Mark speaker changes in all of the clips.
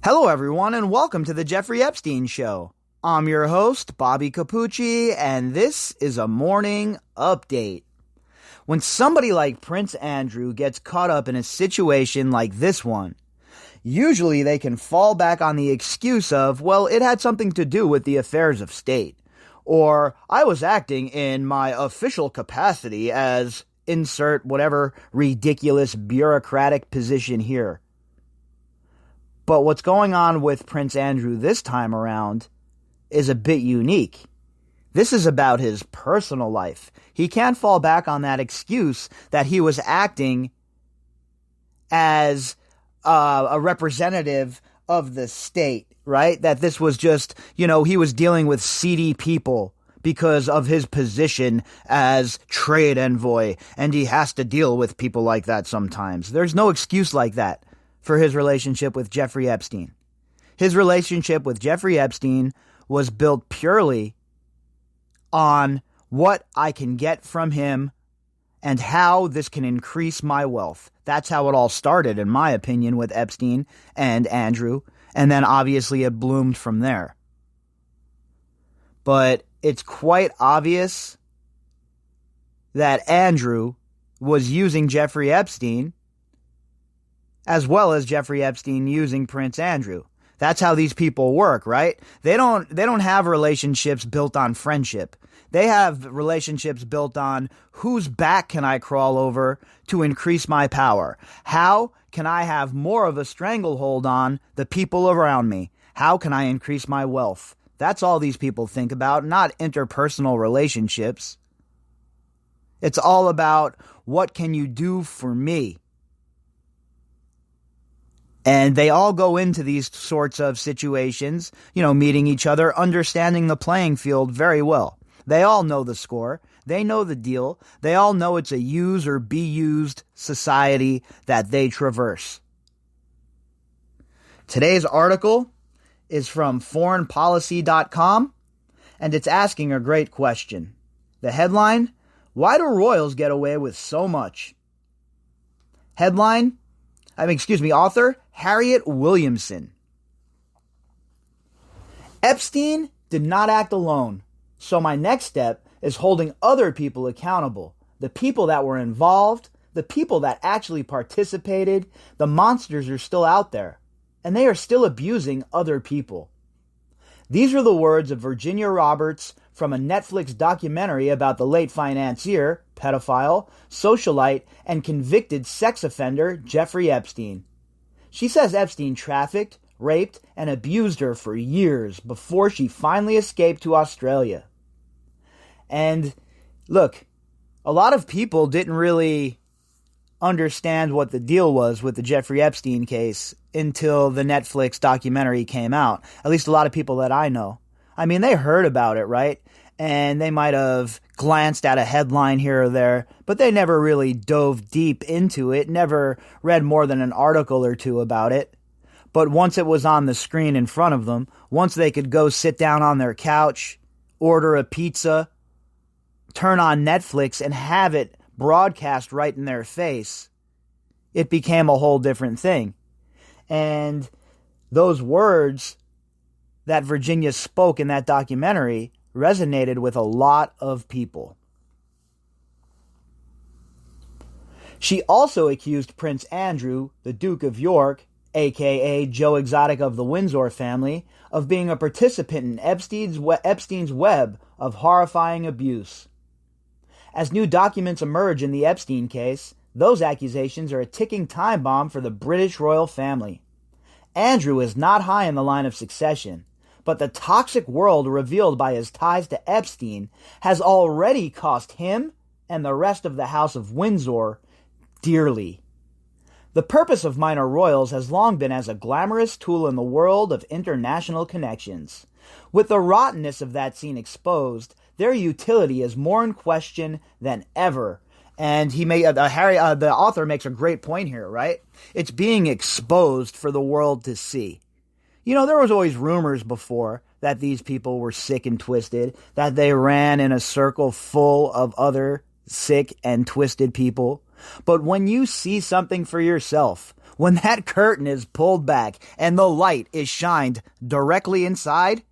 Speaker 1: Hello, everyone, and welcome to the Jeffrey Epstein Show. I'm your host, Bobbycapucci, and this is a morning update. When somebody like Prince Andrew gets caught up in a situation like this one, usually they can fall back on the excuse of, well, it had something to do with the affairs of state, or I was acting in my official capacity as insert whatever ridiculous bureaucratic position here. But what's going on with Prince Andrew this time around is a bit unique. This is about his personal life. He can't fall back on that excuse that he was acting as a representative of the state, right? That this was just, he was dealing with seedy people because of his position as trade envoy, and he has to deal with people like that sometimes. There's no excuse like that for his relationship with Jeffrey Epstein. His relationship with Jeffrey Epstein was built purely on what I can get from him and how this can increase my wealth. That's how it all started, in my opinion, with Epstein and Andrew, and then obviously it bloomed from there. But it's quite obvious that Andrew was using Jeffrey Epstein as well as Jeffrey Epstein using Prince Andrew. That's how these people work, right? They don't have relationships built on friendship. They have relationships built on whose back can I crawl over to increase my power? How can I have more of a stranglehold on the people around me? How can I increase my wealth? That's all these people think about, not interpersonal relationships. It's all about what can you do for me? And they all go into these sorts of situations, meeting each other, understanding the playing field very well. They all know the score. They know the deal. They all know it's a use or be used society that they traverse. Today's article is from foreignpolicy.com, and it's asking a great question. The headline, why do royals get away with so much? Author Harriet Williamson. Epstein did not act alone, so my next step is holding other people accountable. The people that were involved, the people that actually participated, the monsters are still out there, and they are still abusing other people. These are the words of Virginia Roberts from a Netflix documentary about the late financier, pedophile, socialite, and convicted sex offender Jeffrey Epstein. She says Epstein trafficked, raped, and abused her for years before she finally escaped to Australia. And look, a lot of people didn't really understand what the deal was with the Jeffrey Epstein case until the Netflix documentary came out. At least a lot of people that I know. I mean, they heard about it, right? And they might have glanced at a headline here or there, but they never really dove deep into it, never read more than an article or two about it. But once it was on the screen in front of them, once they could go sit down on their couch, order a pizza, turn on Netflix, and have it broadcast right in their face, it became a whole different thing. And those words that Virginia spoke in that documentary resonated with a lot of people. She also accused Prince Andrew, the Duke of York, aka Joe Exotic of the Windsor family, of being a participant in Epstein's web of horrifying abuse. As new documents emerge in the Epstein case, those accusations are a ticking time bomb for the British royal family. Andrew is not high in the line of succession, but the toxic world revealed by his ties to Epstein has already cost him and the rest of the House of Windsor dearly. The purpose of minor royals has long been as a glamorous tool in the world of international connections. With the rottenness of that scene exposed, their utility is more in question than ever. And the author makes a great point here, right? It's being exposed for the world to see. There was always rumors before that these people were sick and twisted, that they ran in a circle full of other sick and twisted people. But when you see something for yourself, when that curtain is pulled back and the light is shined directly inside,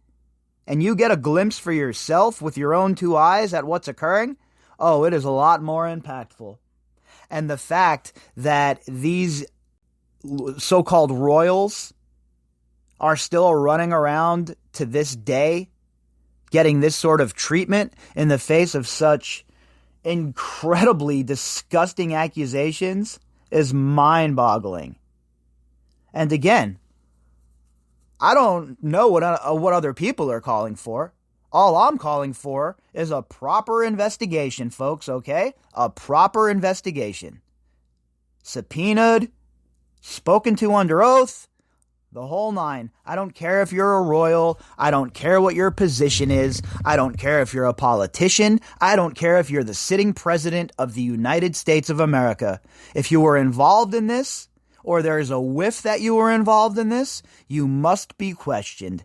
Speaker 1: and you get a glimpse for yourself with your own two eyes at what's occurring, oh, it is a lot more impactful. And the fact that these so-called royals are still running around to this day getting this sort of treatment in the face of such incredibly disgusting accusations is mind-boggling. And again, I don't know what other people are calling for. All I'm calling for is a proper investigation, folks, okay? A proper investigation. Subpoenaed, spoken to under oath, the whole nine. I don't care if you're a royal. I don't care what your position is. I don't care if you're a politician. I don't care if you're the sitting president of the United States of America. If you were involved in this, or there's a whiff that you were involved in this, you must be questioned.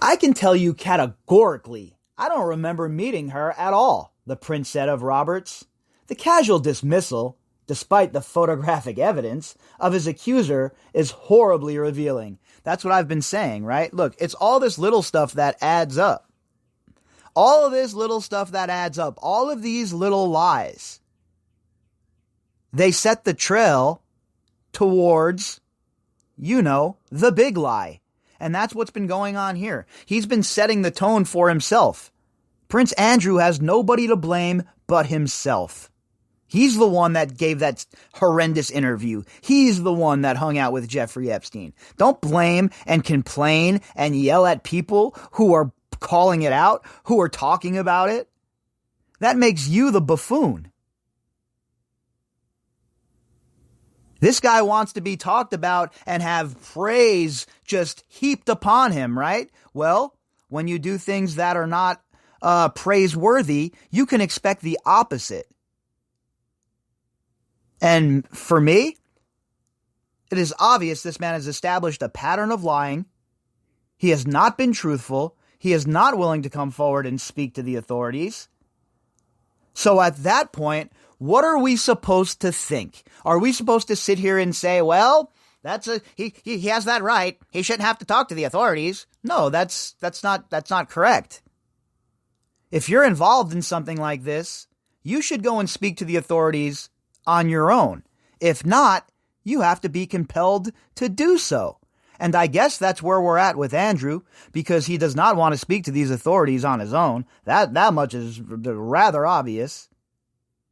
Speaker 1: I can tell you categorically, I don't remember meeting her at all, the prince said of Roberts. The casual dismissal, despite the photographic evidence, of his accuser is horribly revealing. That's what I've been saying, right? Look, it's all this little stuff that adds up. All of this little stuff that adds up. All of these little lies. They set the trail towards, the big lie. And that's what's been going on here. He's been setting the tone for himself. Prince Andrew has nobody to blame but himself. He's the one that gave that horrendous interview. He's the one that hung out with Jeffrey Epstein. Don't blame and complain and yell at people who are calling it out, who are talking about it. That makes you the buffoon. This guy wants to be talked about and have praise just heaped upon him, right? Well, when you do things that are not praiseworthy, you can expect the opposite. And for me, it is obvious this man has established a pattern of lying. He has not been truthful. He is not willing to come forward and speak to the authorities. So at that point, what are we supposed to think? Are we supposed to sit here and say, well, he has that right. He shouldn't have to talk to the authorities. No, that's not correct. If you're involved in something like this, you should go and speak to the authorities on your own. If not, you have to be compelled to do so. And I guess that's where we're at with Andrew, because he does not want to speak to these authorities on his own. That much is rather obvious.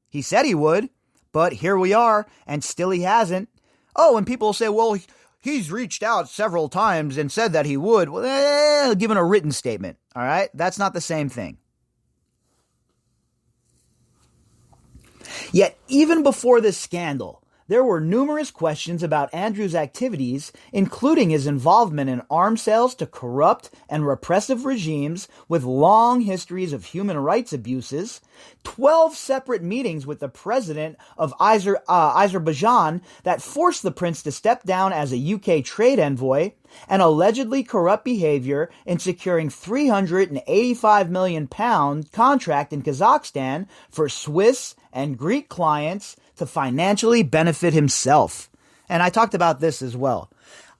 Speaker 1: He said he would, but here we are, and still he hasn't. Oh, and people say, well, he's reached out several times and said that he would. Well, given a written statement, all right? That's not the same thing. Yet, even before this scandal, there were numerous questions about Andrew's activities, including his involvement in arms sales to corrupt and repressive regimes with long histories of human rights abuses, 12 separate meetings with the president of Azerbaijan that forced the prince to step down as a UK trade envoy, and allegedly corrupt behavior in securing £385 million contract in Kazakhstan for Swiss and Greek clients to financially benefit himself. And I talked about this as well.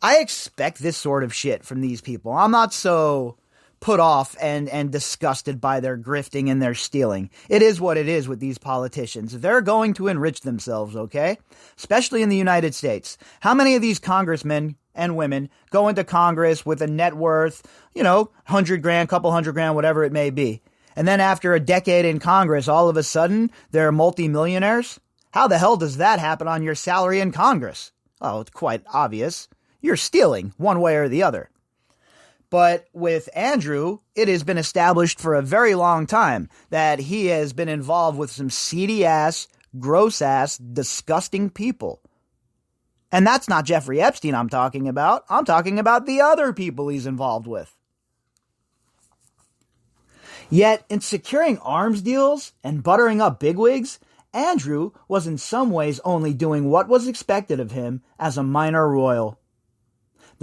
Speaker 1: I expect this sort of shit from these people. I'm not so put off and disgusted by their grifting and their stealing. It is what it is with these politicians. They're going to enrich themselves, okay? Especially in the United States. How many of these congressmen and women go into Congress with a net worth, $100,000, couple $100,000, whatever it may be. And then after a decade in Congress, all of a sudden, they're multimillionaires? How the hell does that happen on your salary in Congress? Oh, it's quite obvious. You're stealing one way or the other. But with Andrew, it has been established for a very long time that he has been involved with some seedy-ass, gross-ass, disgusting people. And that's not Jeffrey Epstein I'm talking about. I'm talking about the other people he's involved with. Yet, in securing arms deals and buttering up bigwigs, Andrew was in some ways only doing what was expected of him as a minor royal.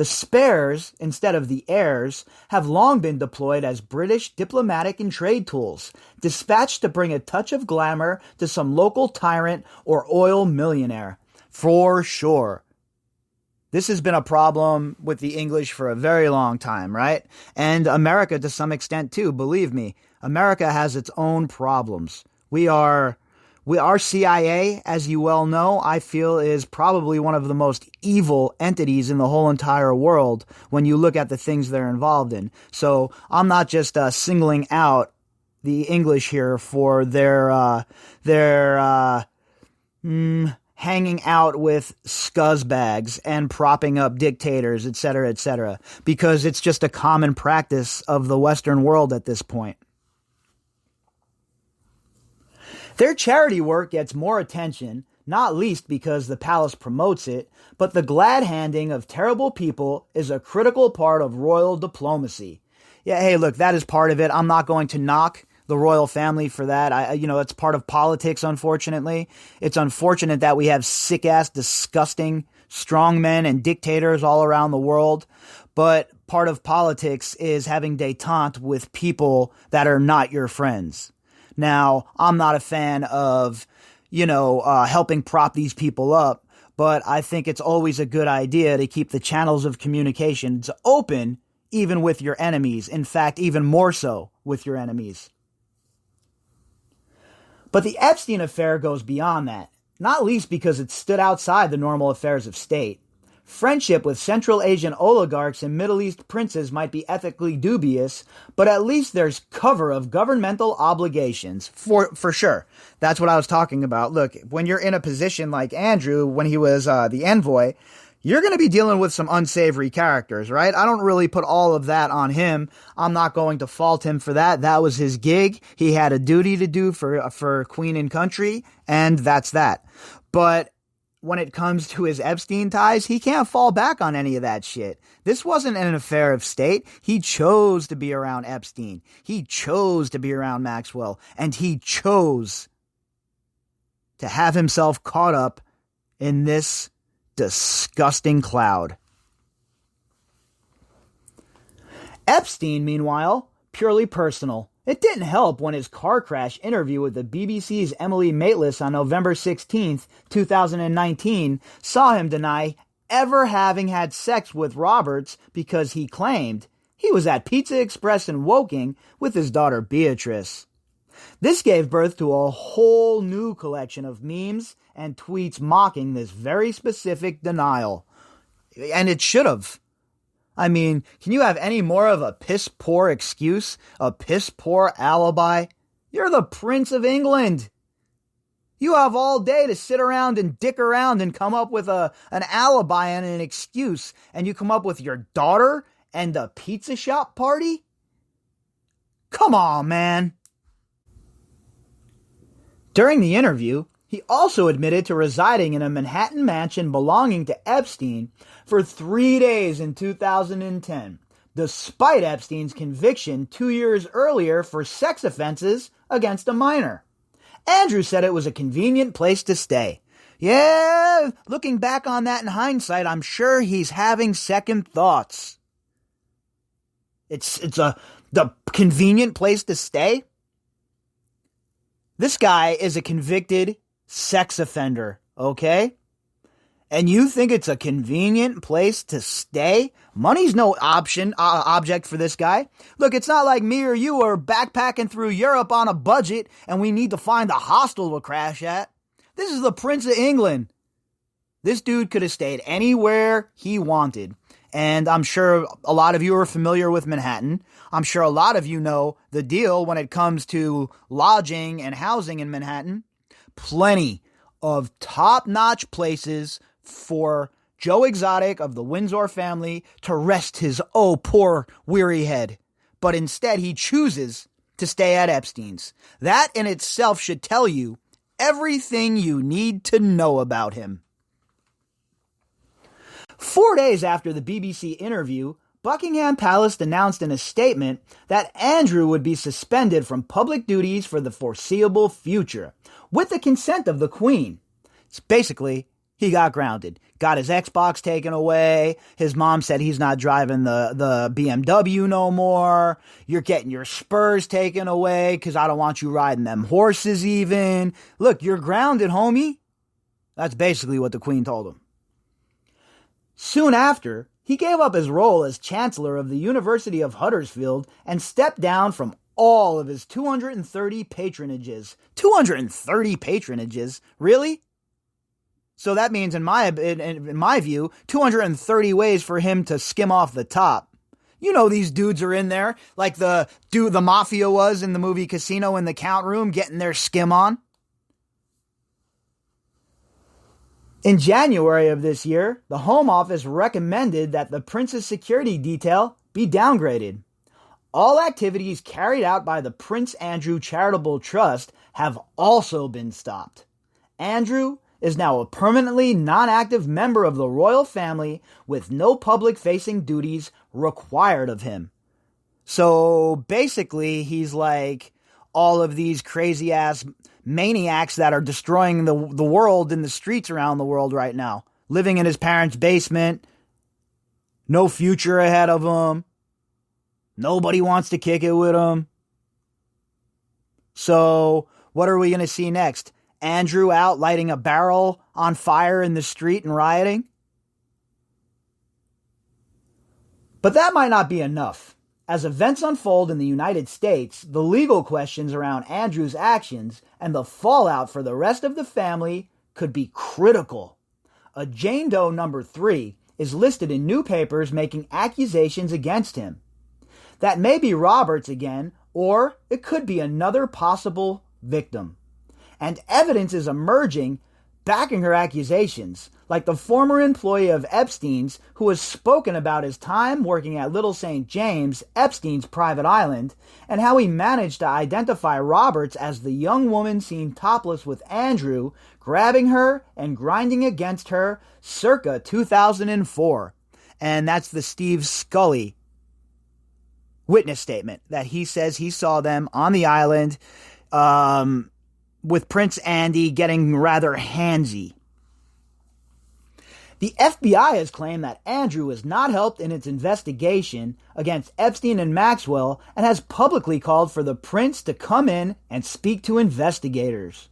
Speaker 1: The spares, instead of the heirs, have long been deployed as British diplomatic and trade tools, dispatched to bring a touch of glamour to some local tyrant or oil millionaire. For sure. This has been a problem with the English for a very long time, right? And America to some extent too, believe me. America has its own problems. Our CIA, as you well know, I feel is probably one of the most evil entities in the whole entire world when you look at the things they're involved in. So I'm not just singling out the English here for their hanging out with scuzzbags and propping up dictators, etc., because it's just a common practice of the Western world at this point. Their charity work gets more attention, not least because the palace promotes it, but the glad handing of terrible people is a critical part of royal diplomacy. Yeah, hey, look, that is part of it. I'm not going to knock the royal family for that. It's part of politics, unfortunately. It's unfortunate that we have sick-ass, disgusting strongmen and dictators all around the world, but part of politics is having détente with people that are not your friends. Now, I'm not a fan of, helping prop these people up, but I think it's always a good idea to keep the channels of communications open, even with your enemies. In fact, even more so with your enemies. But the Epstein affair goes beyond that, not least because it stood outside the normal affairs of state. Friendship with Central Asian oligarchs and Middle East princes might be ethically dubious, but at least there's cover of governmental obligations. For sure. That's what I was talking about. Look, when you're in a position like Andrew, when he was the envoy, you're going to be dealing with some unsavory characters, right? I don't really put all of that on him. I'm not going to fault him for that. That was his gig. He had a duty to do for Queen and country, and that's that. But when it comes to his Epstein ties, he can't fall back on any of that shit. This wasn't an affair of state. He chose to be around Epstein. He chose to be around Maxwell. And he chose to have himself caught up in this disgusting cloud. Epstein, meanwhile, purely personal. It didn't help when his car crash interview with the BBC's Emily Maitlis on November 16th, 2019 saw him deny ever having had sex with Roberts because he claimed he was at Pizza Express in Woking with his daughter Beatrice. This gave birth to a whole new collection of memes and tweets mocking this very specific denial. And it should have. I mean, can you have any more of a piss-poor excuse? A piss-poor alibi? You're the Prince of England. You have all day to sit around and dick around and come up with an alibi and an excuse, and you come up with your daughter and a pizza shop party? Come on, man. During the interview, he also admitted to residing in a Manhattan mansion belonging to Epstein for 3 days in 2010, despite Epstein's conviction 2 years earlier for sex offenses against a minor. Andrew said it was a convenient place to stay. Yeah, looking back on that in hindsight, I'm sure he's having second thoughts. It's the convenient place to stay? This guy is a convicted sex offender, okay? And you think it's a convenient place to stay? Money's no object for this guy. Look, it's not like me or you are backpacking through Europe on a budget and we need to find a hostel to crash at. This is the Prince of England. This dude could have stayed anywhere he wanted. And I'm sure a lot of you are familiar with Manhattan. I'm sure a lot of you know the deal when it comes to lodging and housing in Manhattan. Plenty of top-notch places for Joe Exotic of the Windsor family to rest his poor weary head. But instead he chooses to stay at Epstein's. That in itself should tell you everything you need to know about him. 4 days after the BBC interview, Buckingham Palace announced in a statement that Andrew would be suspended from public duties for the foreseeable future, with the consent of the Queen. Basically, He got grounded. Got his Xbox taken away. His mom said he's not driving the BMW no more. You're getting your spurs taken away because I don't want you riding them horses even. Look, you're grounded, homie. That's basically what the Queen told him. Soon after, he gave up his role as Chancellor of the University of Huddersfield and stepped down from all of his 230 patronages. 230 patronages? Really? So that means, in my view, 230 ways for him to skim off the top. You know these dudes are in there, like the mafia was in the movie Casino in the count room, getting their skim on. In January of this year, the Home Office recommended that the Prince's security detail be downgraded. All activities carried out by the Prince Andrew Charitable Trust have also been stopped. Andrew is now a permanently non-active member of the royal family with no public-facing duties required of him. So basically, he's like all of these crazy-ass maniacs that are destroying the world in the streets around the world right now. Living in his parents' basement, no future ahead of him, nobody wants to kick it with him. So what are we going to see next? Andrew out lighting a barrel on fire in the street and rioting? But that might not be enough. As events unfold in the United States, the legal questions around Andrew's actions and the fallout for the rest of the family could be critical. A Jane Doe number 3 is listed in new papers making accusations against him. That may be Roberts again, or it could be another possible victim. And evidence is emerging backing her accusations, like the former employee of Epstein's who has spoken about his time working at Little St. James, Epstein's private island, and how he managed to identify Roberts as the young woman seen topless with Andrew, grabbing her and grinding against her circa 2004. And that's the Steve Scully witness statement that he says he saw them on the island, with Prince Andy getting rather handsy. The FBI has claimed that Andrew was not helped in its investigation against Epstein and Maxwell and has publicly called for the prince to come in and speak to investigators.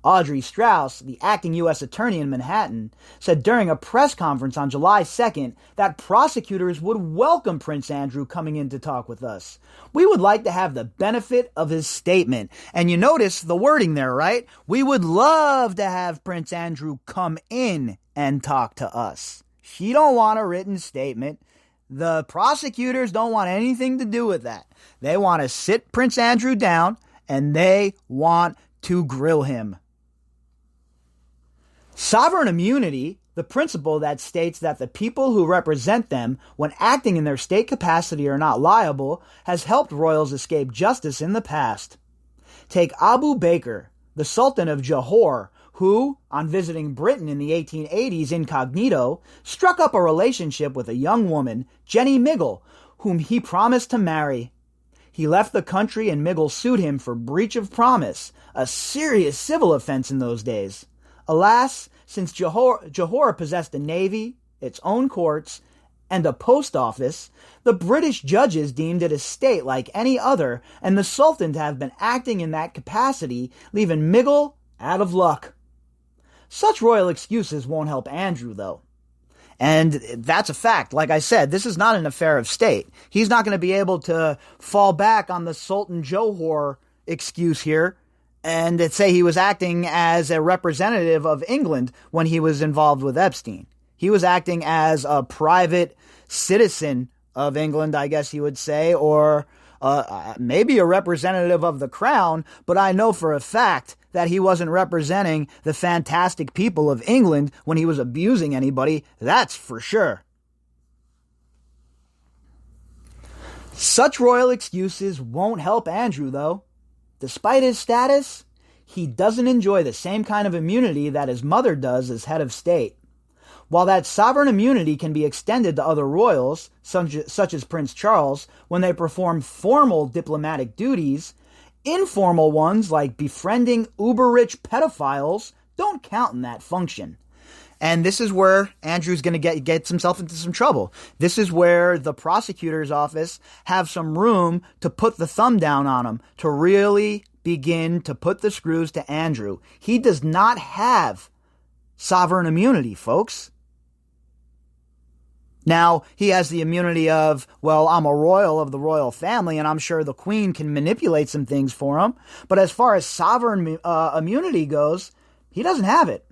Speaker 1: Audrey Strauss, the acting U.S. attorney in Manhattan, said during a press conference on July 2nd that prosecutors would welcome Prince Andrew coming in to talk with us. We would like to have the benefit of his statement. And you notice the wording there, right? We would love to have Prince Andrew come in and talk to us. She don't want a written statement. The prosecutors don't want anything to do with that. They want to sit Prince Andrew down and they want to grill him. Sovereign immunity, the principle that states that the people who represent them when acting in their state capacity are not liable, has helped royals escape justice in the past. Take Abu Bakr, the Sultan of Johor, who, on visiting Britain in the 1880s incognito, struck up a relationship with a young woman, Jenny Miggle, whom he promised to marry. He left the country and Miggle sued him for breach of promise, a serious civil offense in those days. Alas, since Johor possessed a navy, its own courts, and a post office, the British judges deemed it a state like any other, and the Sultan to have been acting in that capacity, leaving Miggle out of luck. Such royal excuses won't help Andrew, though. And that's a fact. Like I said, this is not an affair of state. He's not going to be able to fall back on the Sultan Johor excuse here and say he was acting as a representative of England when he was involved with Epstein. He was acting as a private citizen of England, I guess you would say, or maybe a representative of the crown, but I know for a fact that he wasn't representing the fantastic people of England when he was abusing anybody. That's for sure. Such royal excuses won't help Andrew, though. Despite his status, he doesn't enjoy the same kind of immunity that his mother does as head of state. While that sovereign immunity can be extended to other royals, such as Prince Charles, when they perform formal diplomatic duties, informal ones like befriending uber-rich pedophiles don't count in that function. And this is where Andrew's going to get himself into some trouble. This is where the prosecutor's office have some room to put the thumb down on him, to really begin to put the screws to Andrew. He does not have sovereign immunity, folks. Now, he has the immunity of, well, I'm a royal of the royal family, and I'm sure the queen can manipulate some things for him. But as far as sovereign immunity goes, he doesn't have it.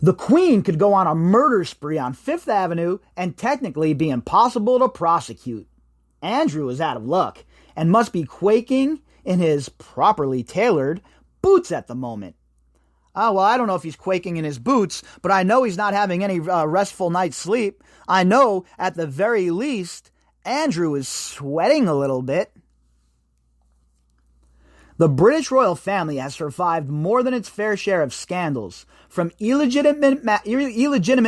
Speaker 1: The queen could go on a murder spree on Fifth Avenue and technically be impossible to prosecute. Andrew is out of luck and must be quaking in his properly tailored boots at the moment. Well, I don't know if he's quaking in his boots, but I know he's not having any restful night's sleep. I know, at the very least, Andrew is sweating a little bit. The British royal family has survived more than its fair share of scandals, from illegitimate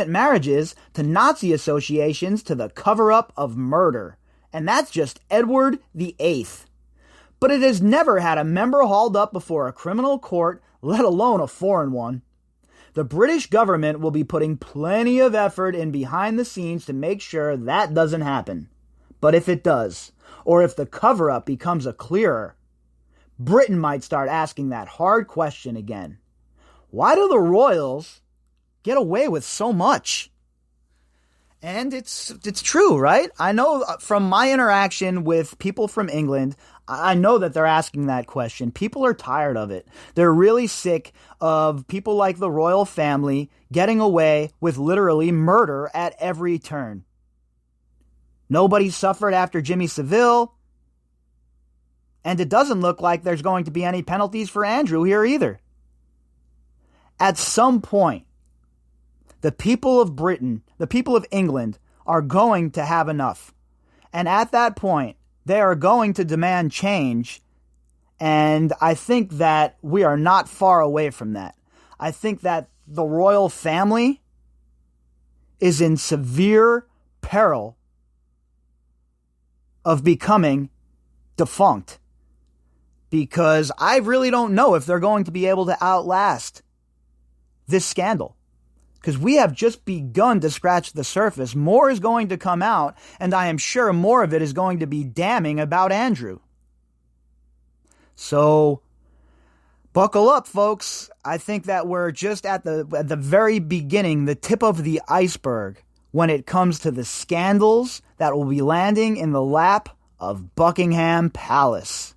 Speaker 1: marriages to Nazi associations to the cover-up of murder. And that's just Edward VIII. But it has never had a member hauled up before a criminal court, let alone a foreign one. The British government will be putting plenty of effort in behind the scenes to make sure that doesn't happen. But if it does, or if the cover-up becomes a clearer, Britain might start asking that hard question again. Why do the royals get away with so much? And it's true, right? I know from my interaction with people from England, I know that they're asking that question. People are tired of it. They're really sick of people like the royal family getting away with literally murder at every turn. Nobody suffered after Jimmy Savile. And it doesn't look like there's going to be any penalties for Andrew here either. At some point, the people of Britain, the people of England, are going to have enough. And at that point, they are going to demand change. And I think that we are not far away from that. I think that the royal family is in severe peril of becoming defunct. Because I really don't know if they're going to be able to outlast this scandal. Because we have just begun to scratch the surface. More is going to come out, and I am sure more of it is going to be damning about Andrew. So, buckle up, folks. I think that we're just at the very beginning, the tip of the iceberg, when it comes to the scandals that will be landing in the lap of Buckingham Palace.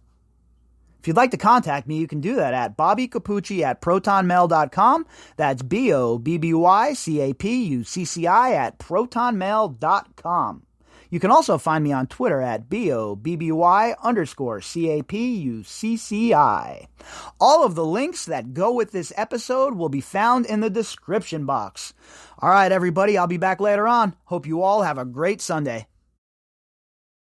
Speaker 1: If you'd like to contact me, you can do that at bobbycapucci@protonmail.com. That's BOBBYCAPUCCI@protonmail.com. You can also find me on Twitter at BOBBY_CAPUCCI. All of the links that go with this episode will be found in the description box. All right, everybody, I'll be back later on. Hope you all have a great Sunday.